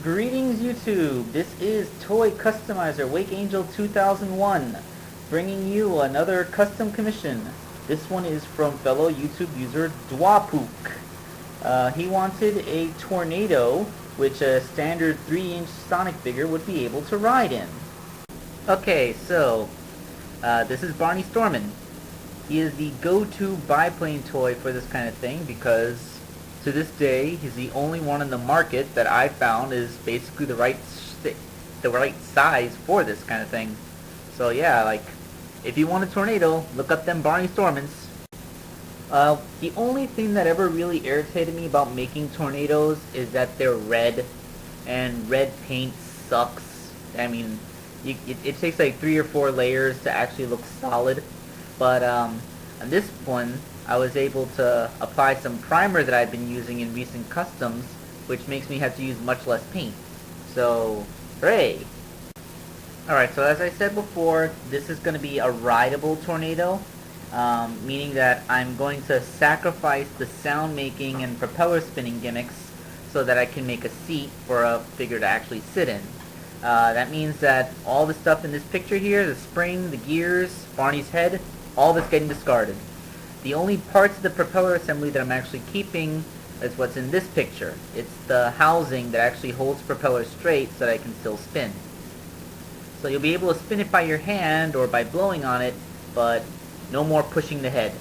Greetings YouTube, this is Toy Customizer Wake Angel 2001 bringing you another custom commission. This one is from fellow YouTube user Dwapook. He wanted a tornado which a standard 3-inch Sonic figure would be able to ride in. Okay, so this is Barney Stormin. He is the go-to biplane toy for this kind of thing because to this day, he's the only one in the market that I found is basically the right size for this kind of thing. So yeah, like, if you want a tornado, look up them Barney Stormins. The only thing that ever really irritated me about making tornadoes is that they're red, and red paint sucks. I mean, it takes like 3 or 4 layers to actually look solid. But on this one, I was able to apply some primer that I've been using in recent customs, which makes me have to use much less paint. So, hooray! Alright, so as I said before, this is going to be a rideable tornado, meaning that I'm going to sacrifice the sound making and propeller spinning gimmicks so that I can make a seat for a figure to actually sit in. That means that all the stuff in this picture here, the spring, the gears, Barney's head, all that's getting discarded. The only parts of the propeller assembly that I'm actually keeping is what's in this picture. It's the housing that actually holds the propeller straight so that I can still spin. So you'll be able to spin it by your hand or by blowing on it, but no more pushing the head.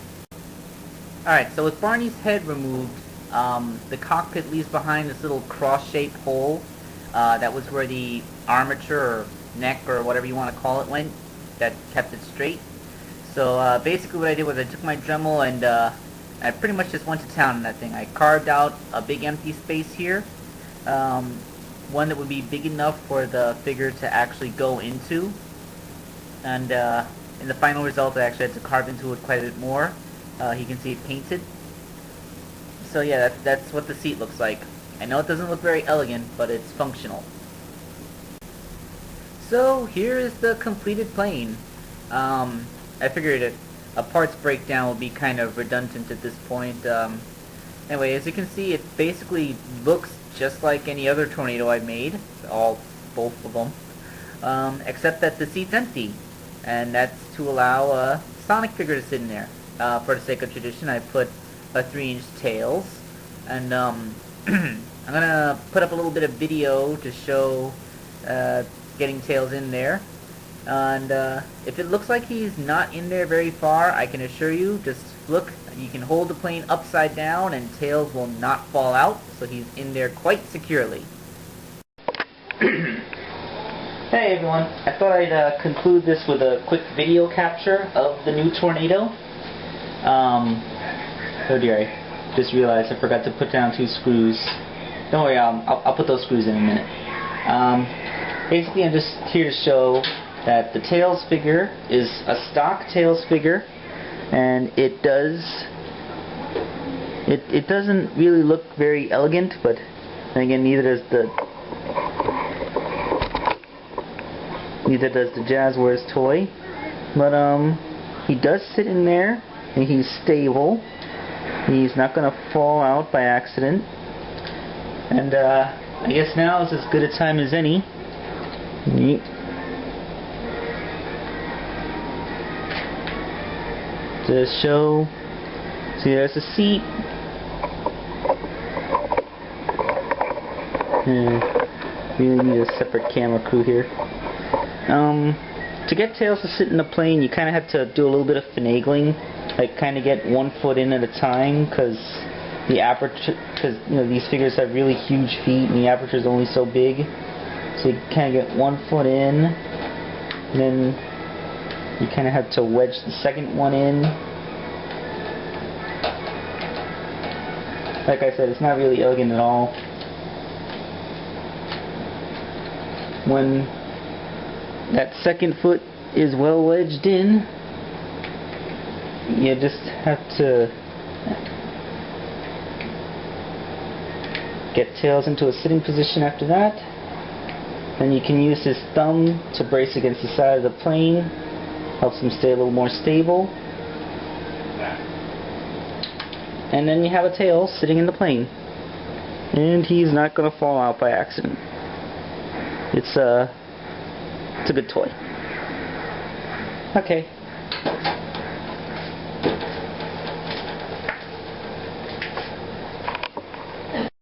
Alright, so with Barney's head removed, the cockpit leaves behind this little cross-shaped hole. That was where the armature or neck or whatever you want to call it went, that kept it straight. So basically what I did was I took my Dremel and I pretty much just went to town on that thing. I carved out a big empty space here, one that would be big enough for the figure to actually go into, and in the final result I actually had to carve into it quite a bit more. You can see it painted. So yeah, that's what the seat looks like. I know it doesn't look very elegant, but it's functional. So here is the completed plane. I figured a parts breakdown will be kind of redundant at this point. Anyway, as you can see, it basically looks just like any other tornado I've made, both of them, except that the seat's empty, and that's to allow a Sonic figure to sit in there. For the sake of tradition, I put a 3-inch Tails, and I'm gonna put up a little bit of video to show getting Tails in there. And if it looks like he's not in there very far, I can assure you, just look, you can hold the plane upside down and Tails will not fall out, so he's in there quite securely. Hey everyone, I thought I'd conclude this with a quick video capture of the new tornado. Oh dear, I just realized I forgot to put down 2 screws. Don't worry, I'll put those screws in a minute. Basically I'm just here to show that the Tails figure is a stock Tails figure, and it doesn't really look very elegant, but then again neither does the Jazzwares toy. But he does sit in there and he's stable. He's not gonna fall out by accident. And I guess now is as good a time as any to show. See, there's a seat. Really need a separate camera crew here. To get Tails to sit in the plane, you kind of have to do a little bit of finagling, like kind of get 1 foot in at a time, because the aperture, you know, these figures have really huge feet, and the aperture is only so big. So you kind of get 1 foot in, and then you kind of have to wedge the second one in. Like I said, it's not really elegant at all. When that second foot is well wedged in, you just have to get Tails into a sitting position after that. Then you can use his thumb to brace against the side of the plane. Helps him stay a little more stable. And then you have a Tails sitting in the plane. And he's not going to fall out by accident. It's a good toy. Okay.